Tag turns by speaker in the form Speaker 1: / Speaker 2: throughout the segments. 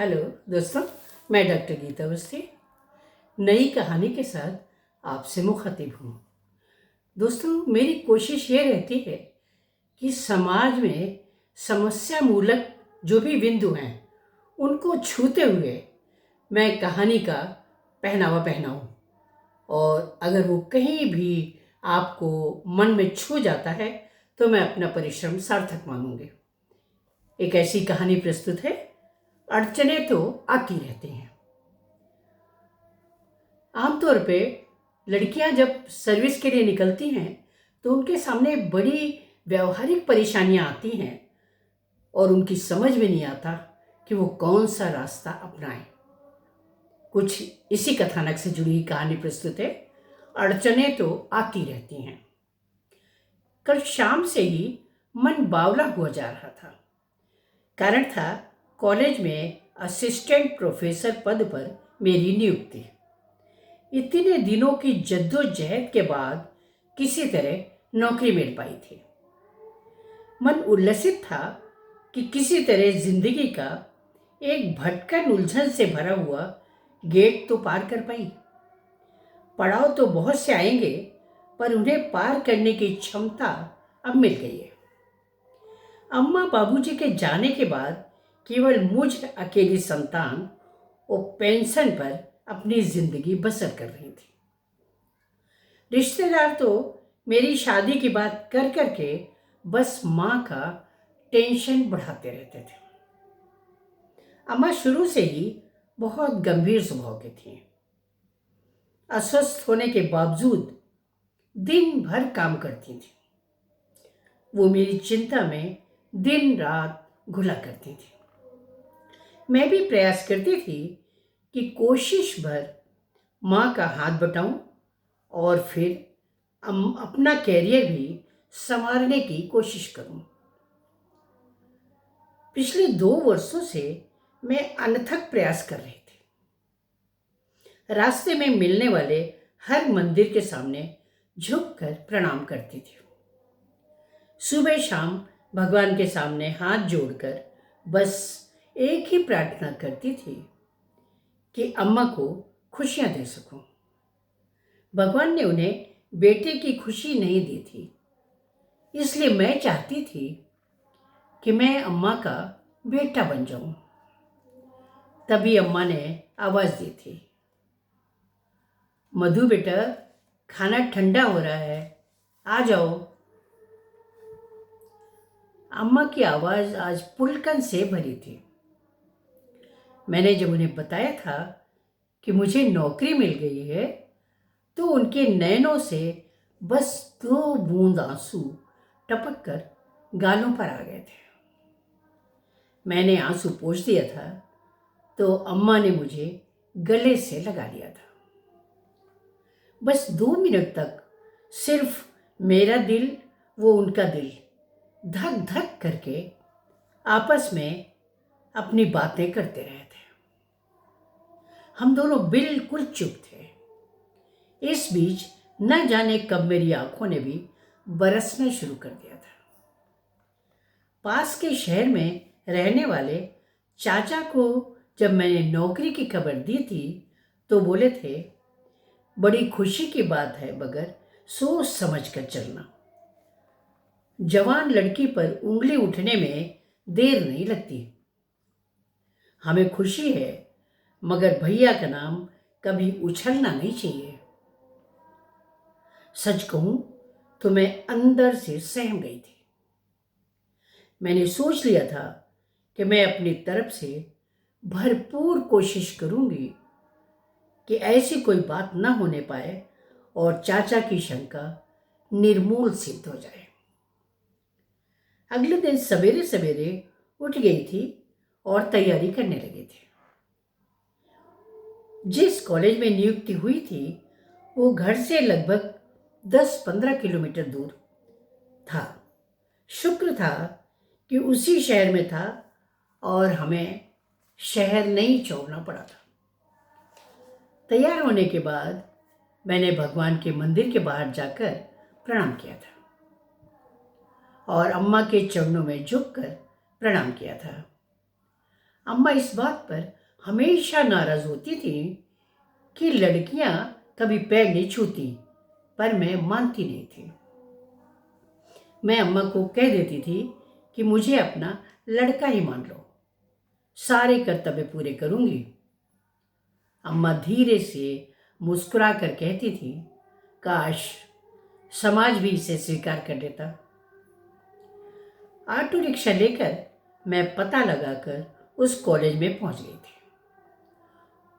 Speaker 1: Hello दोस्तों, मैं doctor Gita Awasthi नई कहानी के साथ आपसे मुखातिब हूँ। दोस्तों, मेरी कोशिश ये रहती है कि समाज में समस्या मूलक जो भी बिंदु हैं उनको छूते हुए मैं कहानी का पहनावा पहनाऊँ, और अगर वो कहीं भी आपको मन में छू जाता है तो मैं अपना परिश्रम सार्थक मानूंगी। एक ऐसी कहानी प्रस्तुत है, अड़चनें तो आती रहती हैं। आमतौर पे लड़कियां जब सर्विस के लिए निकलती हैं तो उनके सामने बड़ी व्यवहारिक परेशानियां आती हैं और उनकी समझ में नहीं आता कि वो कौन सा रास्ता अपनाएं। कुछ इसी कथानक से जुड़ी हुई कहानी प्रस्तुत है, अड़चनें तो आती रहती हैं। कल शाम से ही मन बावला हुआ जा रहा था। कारण था कॉलेज में असिस्टेंट प्रोफेसर पद पर मेरी नियुक्ति। इतने दिनों की जद्दोजहद के बाद किसी तरह नौकरी मिल पाई थी। मन उल्लसित था कि किसी तरह जिंदगी का एक भटकन उलझन से भरा हुआ गेट तो पार कर पाई। पड़ाव तो बहुत से आएंगे, पर उन्हें पार करने की क्षमता अब मिल गई है। अम्मा बाबूजी के जाने के बाद केवल मुझ अकेली संतान वो पेंशन पर अपनी जिंदगी बसर कर रही थी। रिश्तेदार तो मेरी शादी की बात कर करके बस माँ का टेंशन बढ़ाते रहते थे। अम्मा शुरू से ही बहुत गंभीर स्वभाव की थी। अस्वस्थ होने के बावजूद दिन भर काम करती थी। वो मेरी चिंता में दिन रात घुला करती थी। मैं भी प्रयास करती थी कि कोशिश भर माँ का हाथ बटाऊं और फिर अपना कैरियर भी संवारने की कोशिश करूं। पिछले 2 वर्षों से मैं अनथक प्रयास कर रही थी। रास्ते में मिलने वाले हर मंदिर के सामने झुककर प्रणाम करती थी। सुबह शाम भगवान के सामने हाथ जोड़कर बस एक ही प्रार्थना करती थी कि अम्मा को खुशियां दे सकूं। भगवान ने उन्हें बेटे की खुशी नहीं दी थी, इसलिए मैं चाहती थी कि मैं अम्मा का बेटा बन जाऊं। तभी अम्मा ने आवाज दी थी, मधु बेटा, खाना ठंडा हो रहा है, आ जाओ। अम्मा की आवाज आज पुलकन से भरी थी। मैंने जब उन्हें बताया था कि मुझे नौकरी मिल गई है तो उनके नैनों से बस 2 बूंद आंसू टपक कर गालों पर आ गए थे। मैंने आंसू पोंछ दिया था तो अम्मा ने मुझे गले से लगा लिया था। बस 2 मिनट तक सिर्फ मेरा दिल वो उनका दिल धक धक करके आपस में अपनी बातें करते रहे थे। हम दोनों बिल्कुल चुप थे। इस बीच न जाने कब मेरी आंखों ने भी बरसना शुरू कर दिया था। पास के शहर में रहने वाले चाचा को जब मैंने नौकरी की खबर दी थी तो बोले थे, बड़ी खुशी की बात है, मगर सोच समझ कर चलना। जवान लड़की पर उंगली उठने में देर नहीं लगती। हमें खुशी है, मगर भैया का नाम कभी उछलना नहीं चाहिए। सच कहूं तो मैं अंदर से सहम गई थी। मैंने सोच लिया था कि मैं अपनी तरफ से भरपूर कोशिश करूंगी कि ऐसी कोई बात न होने पाए और चाचा की शंका निर्मूल सिद्ध हो जाए। अगले दिन सवेरे सवेरे उठ गई थी और तैयारी करने लगी थी। जिस कॉलेज में नियुक्ति हुई थी वो घर से लगभग 10-15 किलोमीटर दूर था। शुक्र था कि उसी शहर में था और हमें शहर नहीं छोड़ना पड़ा था। तैयार होने के बाद मैंने भगवान के मंदिर के बाहर जाकर प्रणाम किया था और अम्मा के चरणों में झुककर प्रणाम किया था। अम्मा इस बात पर हमेशा नाराज होती थी कि लड़कियां कभी पैर नहीं छूती, पर मैं मानती नहीं थी। मैं अम्मा को कह देती थी कि मुझे अपना लड़का ही मान लो, सारे कर्तव्य पूरे करूंगी। अम्मा धीरे से मुस्कुरा कर कहती थी, काश समाज भी इसे स्वीकार कर लेता। ऑटो रिक्शा लेकर मैं पता लगाकर उस कॉलेज में पहुंच गई थी।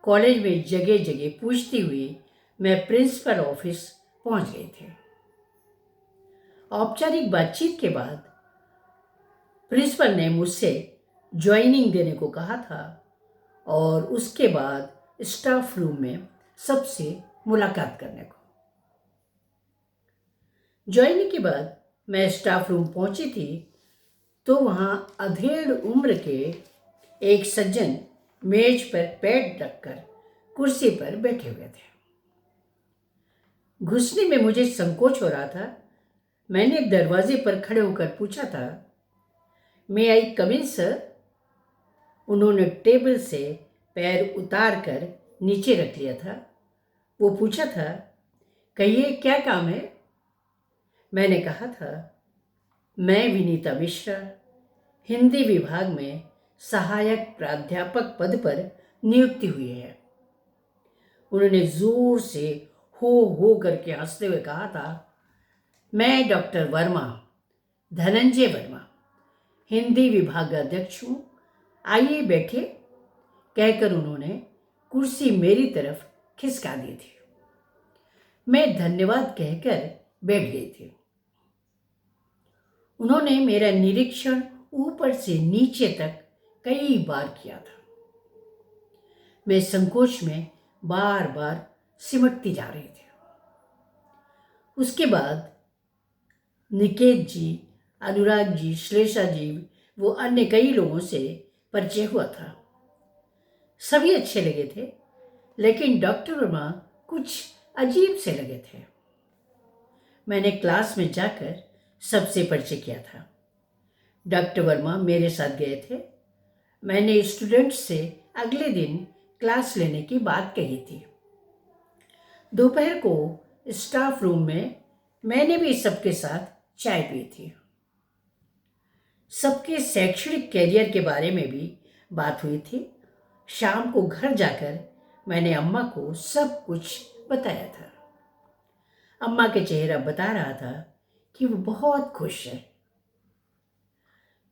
Speaker 1: कॉलेज में जगह जगह पूछती हुई मैं प्रिंसिपल ऑफिस पहुंच गई थी। औपचारिक बातचीत के बाद प्रिंसिपल ने मुझसे ज्वाइनिंग देने को कहा था और उसके बाद स्टाफ रूम में सबसे मुलाकात करने को। ज्वाइनिंग के बाद मैं स्टाफ रूम पहुंची थी तो वहां अधेड़ उम्र के एक सज्जन मेज पर पैर रखकर कुर्सी पर बैठे हुए थे। घुसने में मुझे संकोच हो रहा था। मैंने दरवाजे पर खड़े होकर पूछा था, मे आई कम इन सर? उन्होंने टेबल से पैर उतार कर नीचे रख लिया था। वो पूछा था, कहिए क्या काम है? मैंने कहा था, मैं विनीता मिश्रा हिंदी विभाग में सहायक प्राध्यापक पद पर नियुक्ति हुई है। उन्होंने जोर से हो करके हंसते हुए कहा था, मैं डॉक्टर वर्मा, धनंजय वर्मा, हिंदी विभाग अध्यक्ष हूँ, आइए बैठे। कहकर उन्होंने कुर्सी मेरी तरफ खिसका दी थी। मैं धन्यवाद कहकर बैठ गई थी। उन्होंने मेरा निरीक्षण ऊपर से नीचे तक कई बार किया था। मैं संकोच में बार बार सिमटती जा रही थी। उसके बाद निकेत जी, अनुराग जी, श्लेषा जी, वो अन्य कई लोगों से परिचय हुआ था। सभी अच्छे लगे थे, लेकिन डॉक्टर वर्मा कुछ अजीब से लगे थे। मैंने क्लास में जाकर सबसे परिचय किया था। डॉक्टर वर्मा मेरे साथ गए थे। मैंने स्टूडेंट्स से अगले दिन क्लास लेने की बात कही थी। दोपहर को स्टाफ रूम में मैंने भी सबके साथ चाय पी थी। सबके शैक्षणिक कैरियर के बारे में भी बात हुई थी। शाम को घर जाकर मैंने अम्मा को सब कुछ बताया था। अम्मा के चेहरा बता रहा था कि वो बहुत खुश है।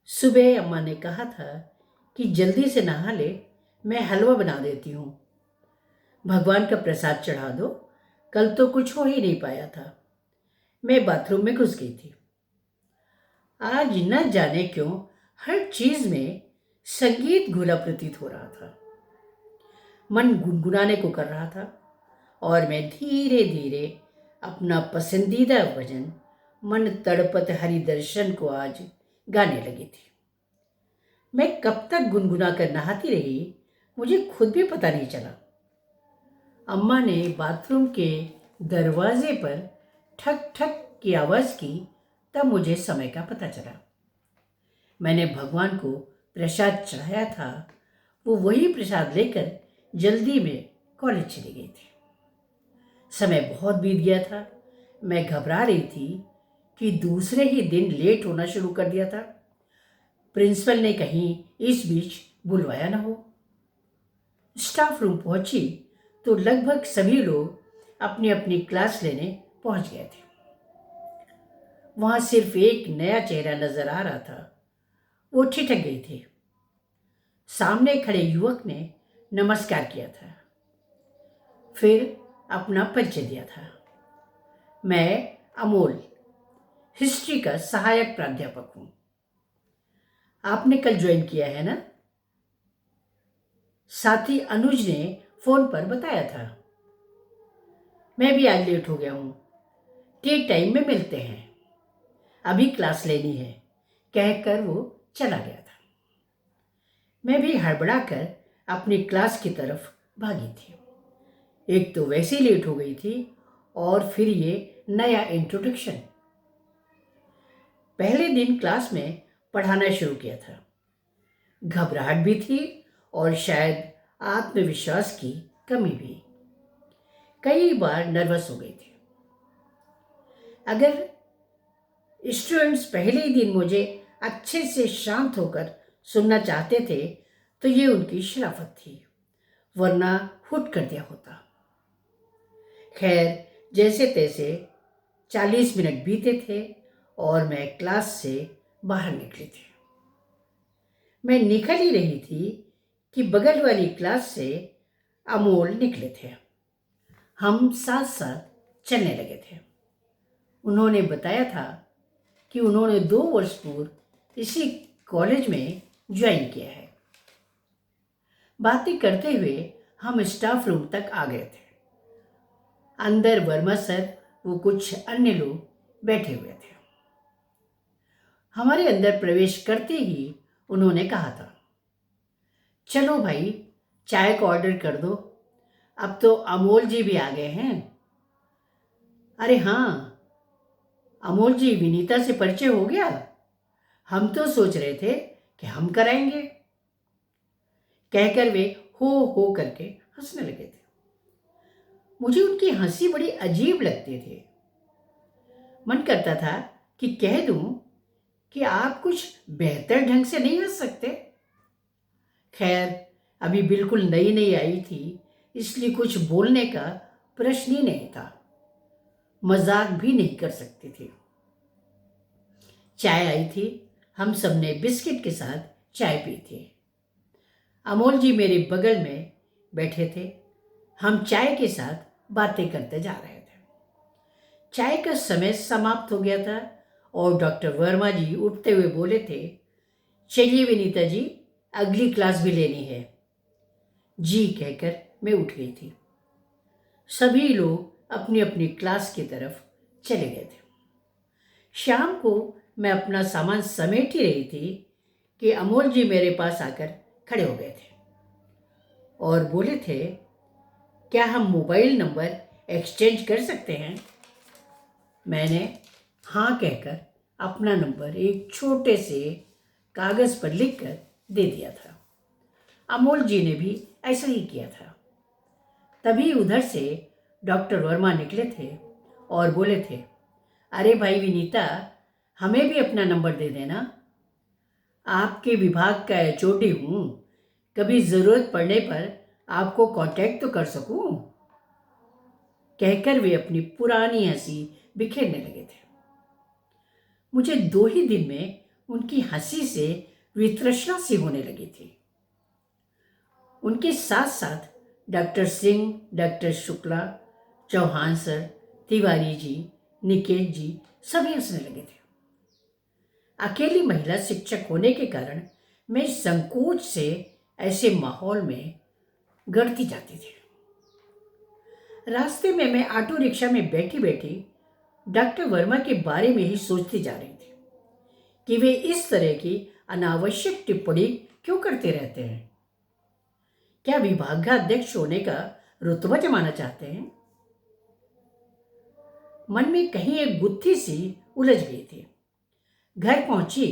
Speaker 1: सुबह अम्मा ने कहा था कि जल्दी से नहा ले, मैं हलवा बना देती हूँ। भगवान का प्रसाद चढ़ा दो, कल तो कुछ हो ही नहीं पाया था। मैं बाथरूम में घुस गई थी। आज न जाने क्यों हर चीज में संगीत घुला प्रतीत हो रहा था। मन गुनगुनाने को कर रहा था और मैं धीरे धीरे अपना पसंदीदा भजन मन तड़पत हरि दर्शन को आज गाने लगी थी। मैं कब तक गुनगुना कर नहाती रही, मुझे खुद भी पता नहीं चला। अम्मा ने बाथरूम के दरवाजे पर ठक ठक की आवाज़ की, तब मुझे समय का पता चला। मैंने भगवान को प्रसाद चढ़ाया था। वो वही प्रसाद लेकर जल्दी में कॉलेज चली गई थी। समय बहुत बीत गया था। मैं घबरा रही थी कि दूसरे ही दिन लेट होना शुरू कर दिया था। प्रिंसिपल ने कहीं इस बीच बुलवाया ना हो। स्टाफ रूम पहुंची तो लगभग सभी लोग अपनी अपनी क्लास लेने पहुंच गए थे। वहां सिर्फ एक नया चेहरा नजर आ रहा था। वो ठिठक गई थी। सामने खड़े युवक ने नमस्कार किया था, फिर अपना परिचय दिया था। मैं अमोल, हिस्ट्री का सहायक प्राध्यापक हूं। आपने कल ज्वाइन किया है ना? साथी अनुज ने फोन पर बताया था। मैं भी आज लेट हो गया हूं। टी टाइम में मिलते हैं, अभी क्लास लेनी है, कहकर वो चला गया था। मैं भी हड़बड़ाकर अपनी क्लास की तरफ भागी थी। एक तो वैसे ही लेट हो गई थी और फिर ये नया इंट्रोडक्शन। पहले दिन क्लास में पढ़ाना शुरू किया था। घबराहट भी थी और शायद आत्मविश्वास की कमी भी। कई बार नर्वस हो गई थी। अगर स्टूडेंट्स पहले ही दिन मुझे अच्छे से शांत होकर सुनना चाहते थे तो ये उनकी शराफत थी, वरना हुट कर दिया होता। खैर, जैसे तैसे 40 मिनट बीते थे और मैं क्लास से बाहर निकली थी। मैं निकल ही रही थी कि बगल वाली क्लास से अमोल निकले थे। हम साथ साथ चलने लगे थे। उन्होंने बताया था कि उन्होंने 2 वर्ष पूर्व इसी कॉलेज में ज्वाइन किया है। बातें करते हुए हम स्टाफ रूम तक आ गए थे। अंदर वर्मा सर वो कुछ अन्य लोग बैठे हुए थे। हमारे अंदर प्रवेश करते ही उन्होंने कहा था, चलो भाई, चाय का ऑर्डर कर दो, अब तो अमोल जी भी आ गए हैं। अरे हाँ, अमोल जी, विनीता से परिचय हो गया? हम तो सोच रहे थे कि हम कराएंगे। कहकर वे हो करके हंसने लगे थे। मुझे उनकी हंसी बड़ी अजीब लगती थी। मन करता था कि कह दूं कि आप कुछ बेहतर ढंग से नहीं हंस सकते। खैर, अभी बिल्कुल नई नई आई थी, इसलिए कुछ बोलने का प्रश्न ही नहीं था। मजाक भी नहीं कर सकती थी। चाय आई थी। हम सबने बिस्किट के साथ चाय पी थी। अमोल जी मेरे बगल में बैठे थे। हम चाय के साथ बातें करते जा रहे थे। चाय का समय समाप्त हो गया था और डॉक्टर वर्मा जी उठते हुए बोले थे, चलिए विनीता जी, अगली क्लास भी लेनी है। जी कहकर मैं उठ गई थी। सभी लोग अपनी अपनी क्लास की तरफ चले गए थे। शाम को मैं अपना सामान समेट ही रही थी कि अमोल जी मेरे पास आकर खड़े हो गए थे और बोले थे, क्या हम मोबाइल नंबर एक्सचेंज कर सकते हैं? मैंने हाँ कहकर अपना नंबर एक छोटे से कागज़ पर लिखकर दे दिया था। अमोल जी ने भी ऐसा ही किया था। तभी उधर से डॉक्टर वर्मा निकले थे और बोले थे, अरे भाई विनीता, हमें भी अपना नंबर दे देना। आपके विभाग का एचओडी हूँ, कभी ज़रूरत पड़ने पर आपको कांटेक्ट तो कर सकूँ। कहकर वे अपनी पुरानी हंसी बिखेरने लगे थे। मुझे 2 ही दिन में उनकी हंसी से वितृष्णा सी होने लगी थी। उनके साथ साथ doctor Singh, doctor Shukla, Chauhan sir, Tiwari ji, Niket ji सभी हंसने लगे थे। अकेली महिला शिक्षक होने के कारण मैं संकोच से ऐसे माहौल में गड़ती जाती थी। रास्ते में मैं ऑटो रिक्शा में बैठी बैठी डॉक्टर वर्मा के बारे में ही सोचती जा रही थी कि वे इस तरह की अनावश्यक टिप्पणी क्यों करते रहते हैं। क्या विभागाध्यक्ष होने का रुतबा जमाना चाहते हैं? मन में कहीं एक गुत्थी सी उलझ गई थी। घर पहुंची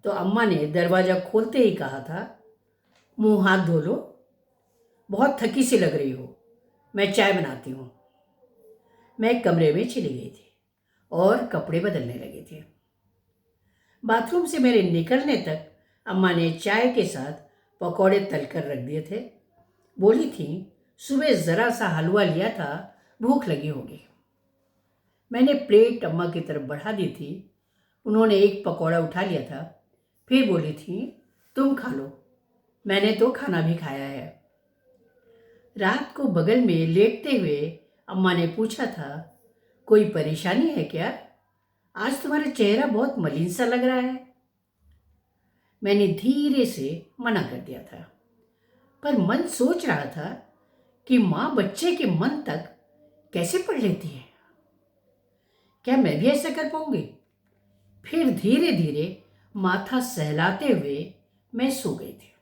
Speaker 1: तो अम्मा ने दरवाजा खोलते ही कहा था, मुंह हाथ धो लो, बहुत थकी सी लग रही हो, मैं चाय बनाती हूँ। मैं कमरे में चली गई थी और कपड़े बदलने लगी थी। बाथरूम से मेरे निकलने तक अम्मा ने चाय के साथ पकौड़े तलकर रख दिए थे। बोली थी, सुबह ज़रा सा हलवा लिया था, भूख लगी होगी। मैंने प्लेट अम्मा की तरफ बढ़ा दी थी। उन्होंने एक पकौड़ा उठा लिया था, फिर बोली थी, तुम खा लो, मैंने तो खाना भी खाया है। रात को बगल में लेटते हुए अम्मा ने पूछा था, कोई परेशानी है क्या? आज तुम्हारा चेहरा बहुत मलिन सा लग रहा है। मैंने धीरे से मना कर दिया था, पर मन सोच रहा था कि माँ बच्चे के मन तक कैसे पढ़ लेती है। क्या मैं भी ऐसा कर पाऊंगी? फिर धीरे धीरे माथा सहलाते हुए मैं सो गई थी।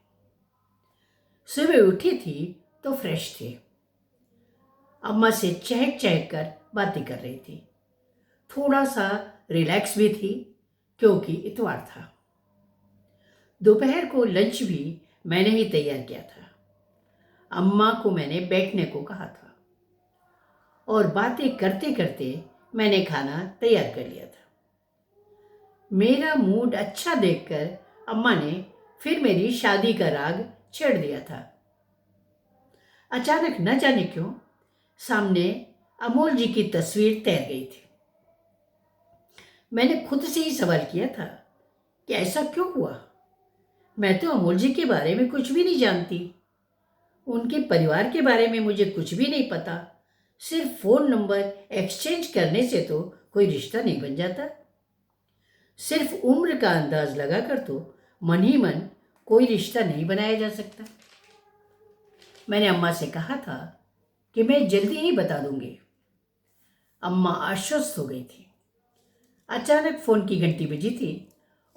Speaker 1: सुबह उठी थी तो फ्रेश थी। अम्मा से चहक चहक कर बातें कर रही थी। थोड़ा सा रिलैक्स भी थी क्योंकि इतवार था। दोपहर को लंच भी मैंने ही तैयार किया था। अम्मा को मैंने बैठने को कहा था और बातें करते करते मैंने खाना तैयार कर लिया था। मेरा मूड अच्छा देखकर अम्मा ने फिर मेरी शादी का राग छेड़ दिया था। अचानक न जाने क्यों सामने अमोल जी की तस्वीर तैर गई थी। मैंने खुद से ही सवाल किया था कि ऐसा क्यों हुआ। मैं तो अमोल जी के बारे में कुछ भी नहीं जानती। उनके परिवार के बारे में मुझे कुछ भी नहीं पता। सिर्फ फ़ोन नंबर एक्सचेंज करने से तो कोई रिश्ता नहीं बन जाता। सिर्फ उम्र का अंदाज लगाकर तो मन ही मन कोई रिश्ता नहीं बनाया जा सकता। मैंने अम्मा से कहा था कि मैं जल्दी ही बता दूंगी। अम्मा आश्वस्त हो गई थी। अचानक फ़ोन की घंटी बजी थी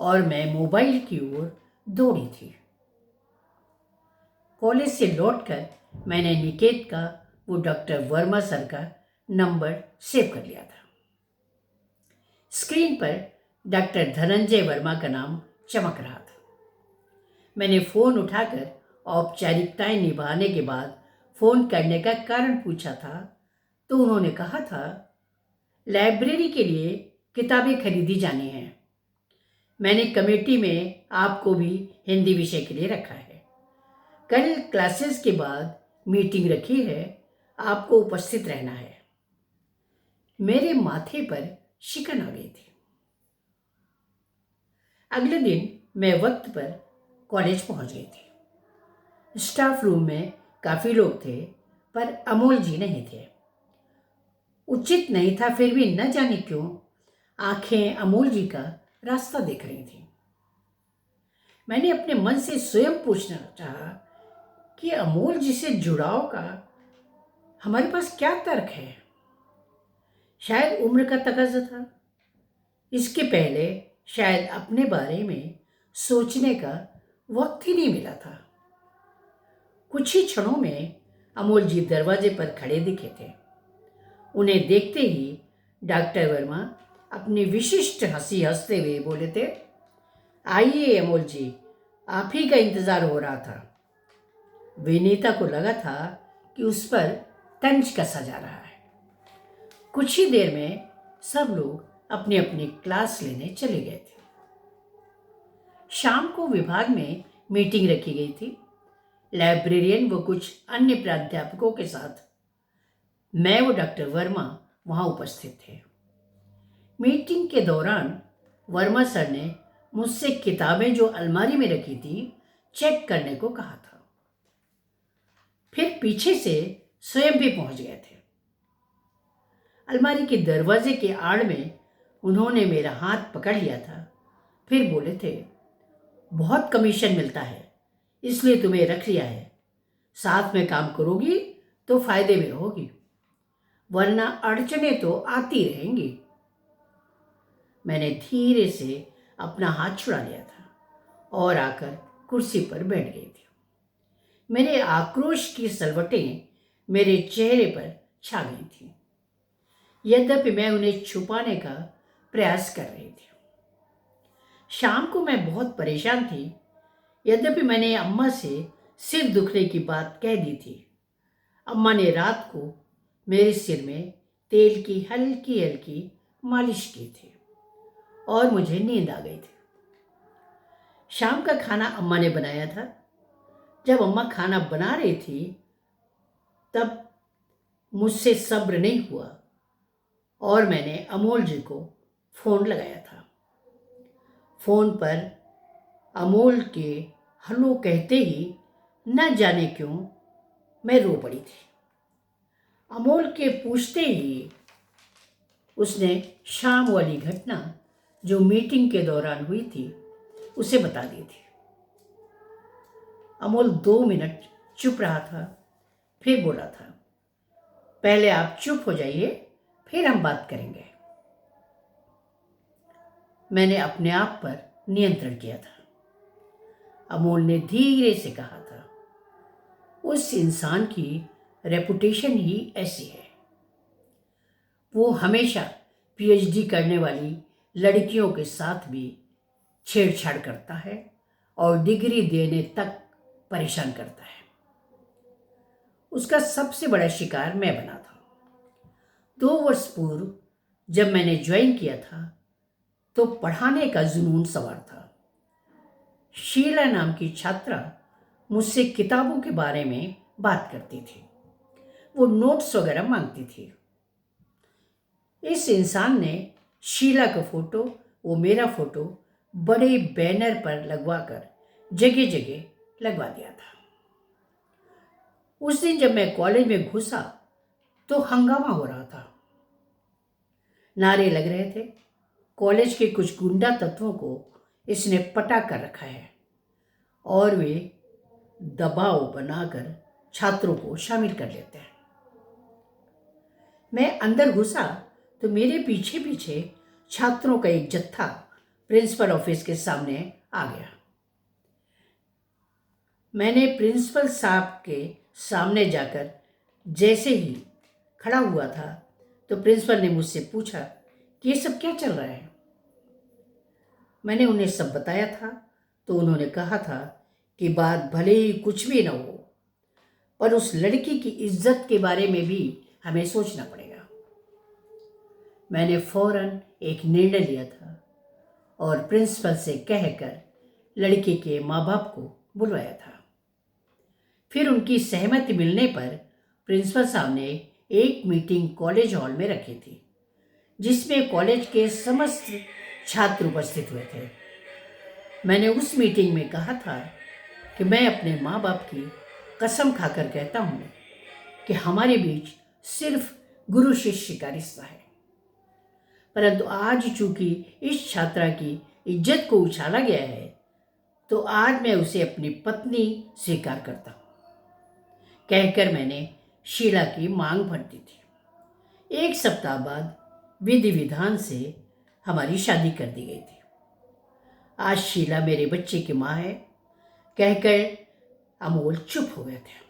Speaker 1: और मैं मोबाइल की ओर दौड़ी थी। कॉलेज से लौटकर मैंने निकेत का वो डॉक्टर वर्मा सर का नंबर सेव कर लिया था। स्क्रीन पर डॉक्टर धनंजय वर्मा का नाम चमक रहा था। मैंने फ़ोन उठाकर औपचारिकताएं निभाने के बाद फ़ोन करने का कारण पूछा था तो उन्होंने कहा था, लाइब्रेरी के लिए किताबें खरीदी जानी हैं। मैंने कमेटी में आपको भी हिंदी विषय के लिए रखा है। कल क्लासेस के बाद मीटिंग रखी है, आपको उपस्थित रहना है। मेरे माथे पर शिकन आ गई थी। अगले दिन मैं वक्त पर कॉलेज पहुंच गई थी। स्टाफ रूम में काफ़ी लोग थे पर अमोल जी नहीं थे। उचित नहीं था, फिर भी न जाने क्यों आंखें अमोल जी का रास्ता देख रही थी। मैंने अपने मन से स्वयं पूछना चाहा कि अमोल जी से जुड़ाव का हमारे पास क्या तर्क है। शायद उम्र का तकाजा था। इसके पहले शायद अपने बारे में सोचने का वक्त ही नहीं मिला था। कुछ ही क्षणों में अमोल जी दरवाजे पर खड़े दिखे थे। उन्हें देखते ही डॉक्टर वर्मा अपनी विशिष्ट हंसी हंसते हुए बोले थे, आइए अमोल जी, आप ही का इंतजार हो रहा था। विनीता को लगा था कि उस पर तंज कसा जा रहा है। कुछ ही देर में सब लोग अपनी अपनी क्लास लेने चले गए थे। शाम को विभाग में मीटिंग रखी गई थी। लाइब्रेरियन व कुछ अन्य प्राध्यापकों के साथ मैं व डॉक्टर वर्मा वहां उपस्थित थे। मीटिंग के दौरान वर्मा सर ने मुझसे किताबें जो अलमारी में रखी थी चेक करने को कहा था। फिर पीछे से स्वयं भी पहुंच गए थे। अलमारी के दरवाजे के आड़ में उन्होंने मेरा हाथ पकड़ लिया था। फिर बोले थे, बहुत कमीशन मिलता है इसलिए तुम्हें रख लिया है। साथ में काम करोगी तो फायदे में रहोगी, वरना अड़चनें तो आती रहेंगी। मैंने धीरे से अपना हाथ छुड़ा लिया था और आकर कुर्सी पर बैठ गई थी। मेरे आक्रोश की सलवटें मेरे चेहरे पर छा गई थी, यद्यपि मैं उन्हें छुपाने का प्रयास कर रही थी। शाम को मैं बहुत परेशान थी, यद्यपि मैंने अम्मा से सिर दुखने की बात कह दी थी। अम्मा ने रात को मेरे सिर में तेल की हल्की हल्की मालिश की थी और मुझे नींद आ गई थी। शाम का खाना अम्मा ने बनाया था। जब अम्मा खाना बना रही थी तब मुझसे सब्र नहीं हुआ और मैंने अमोल जी को फ़ोन लगाया था। फ़ोन पर अमोल के हेलो कहते ही न जाने क्यों मैं रो पड़ी थी। अमोल के पूछते ही उसने शाम वाली घटना जो मीटिंग के दौरान हुई थी उसे बता दी थी। अमोल 2 मिनट चुप रहा था, फिर बोला था, पहले आप चुप हो जाइए, फिर हम बात करेंगे। मैंने अपने आप पर नियंत्रण किया था। अमोल ने धीरे से कहा था, उस इंसान की रेपुटेशन ही ऐसी है। वो हमेशा पीएचडी करने वाली लड़कियों के साथ भी छेड़छाड़ करता है और डिग्री देने तक परेशान करता है। उसका सबसे बड़ा शिकार मैं बना था। 2 वर्ष पूर्व जब मैंने ज्वाइन किया था तो पढ़ाने का जुनून सवार था। शीला नाम की छात्रा मुझसे किताबों के बारे में बात करती थी। वो नोट्स वगैरह मांगती थी। इस इंसान ने शीला का फोटो, वो मेरा फोटो बड़े बैनर पर लगवाकर जगह जगह लगवा दिया था। उस दिन जब मैं कॉलेज में घुसा तो हंगामा हो रहा था। नारे लग रहे थे, कॉलेज के कुछ गुंडा तत्वों को इसने पटा कर रखा है और वे दबाव बनाकर छात्रों को शामिल कर लेते हैं। मैं अंदर घुसा तो मेरे पीछे पीछे छात्रों का एक जत्था प्रिंसिपल ऑफिस के सामने आ गया। मैंने प्रिंसिपल साहब के सामने जाकर जैसे ही खड़ा हुआ था तो प्रिंसिपल ने मुझसे पूछा कि ये सब क्या चल रहा है। मैंने उन्हें सब बताया था तो उन्होंने कहा था कि बात भले ही कुछ भी न हो, पर उस लड़की की इज्जत के बारे में भी हमें सोचना पड़ेगा। मैंने फौरन एक निर्णय लिया था और प्रिंसिपल से कहकर लड़के के माँ बाप को बुलवाया था। फिर उनकी सहमति मिलने पर प्रिंसिपल साहब ने एक मीटिंग कॉलेज हॉल में रखी थी, जिसमें कॉलेज के समस्त छात्र उपस्थित हुए थे। मैंने उस मीटिंग में कहा था कि मैं अपने माँ बाप की कसम खाकर कहता हूँ कि हमारे बीच सिर्फ गुरु शिष्य का रिश्ता है, परंतु आज चूंकि इस छात्रा की इज्जत को उछाला गया है तो आज मैं उसे अपनी पत्नी स्वीकार करता हूँ, कहकर मैंने शीला की मांग भर दी थी। 1 सप्ताह बाद विधि विधान से हमारी शादी कर दी गई थी। आज शीला मेरे बच्चे की माँ है, कहकर अमोल चुप हो गए थे।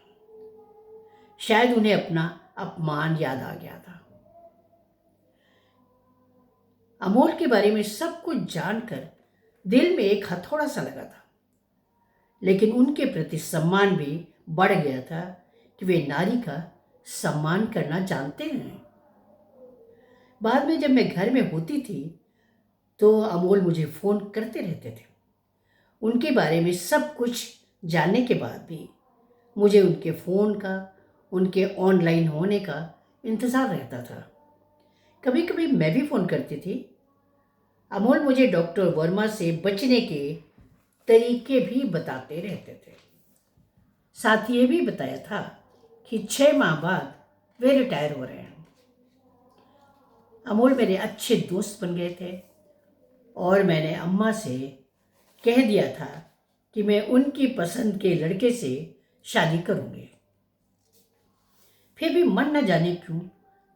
Speaker 1: शायद उन्हें अपना अपमान याद आ गया था। अमोल के बारे में सब कुछ जानकर दिल में एक हथौड़ा सा लगा था, लेकिन उनके प्रति सम्मान भी बढ़ गया था कि वे नारी का सम्मान करना जानते हैं। बाद में जब मैं घर में होती थी तो अमोल मुझे फ़ोन करते रहते थे। उनके बारे में सब कुछ जानने के बाद भी मुझे उनके फ़ोन का, उनके ऑनलाइन होने का इंतज़ार रहता था। कभी कभी मैं भी फ़ोन करती थी। अमोल मुझे डॉक्टर वर्मा से बचने के तरीके भी बताते रहते थे। साथ ये भी बताया था कि 6 माह बाद वे रिटायर हो रहे हैं। अमोल मेरे अच्छे दोस्त बन गए थे और मैंने अम्मा से कह दिया था कि मैं उनकी पसंद के लड़के से शादी करूँगी। फिर भी मन न जाने क्यों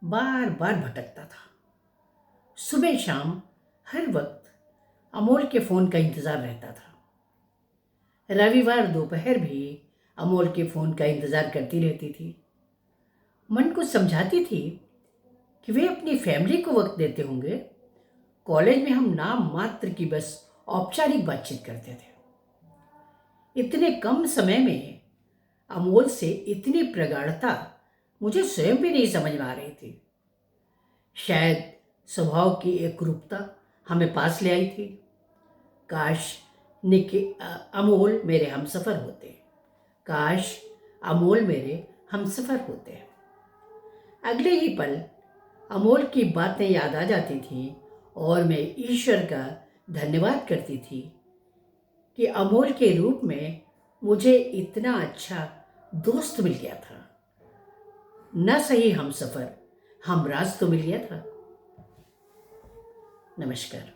Speaker 1: बार बार भटकता था। सुबह शाम हर वक्त अमोल के फ़ोन का इंतज़ार रहता था। रविवार दोपहर भी अमोल के फ़ोन का इंतज़ार करती रहती थी। मन को समझाती थी कि वे अपनी फैमिली को वक्त देते होंगे। कॉलेज में हम नाम मात्र की बस औपचारिक बातचीत करते थे। इतने कम समय में अमोल से इतनी प्रगाढ़ता मुझे स्वयं भी नहीं समझ में आ रही थी। शायद स्वभाव की एकरूपता हमें पास ले आई थी। काश अमोल मेरे हमसफ़र होते। काश अमोल मेरे हमसफ़र होते। अगले ही पल अमोल की बातें याद आ जाती थीं और मैं ईश्वर का धन्यवाद करती थी कि अमोल के रूप में मुझे इतना अच्छा दोस्त मिल गया था। न सही हमसफ़र, हमराज तो मिल गया था। नमस्कार।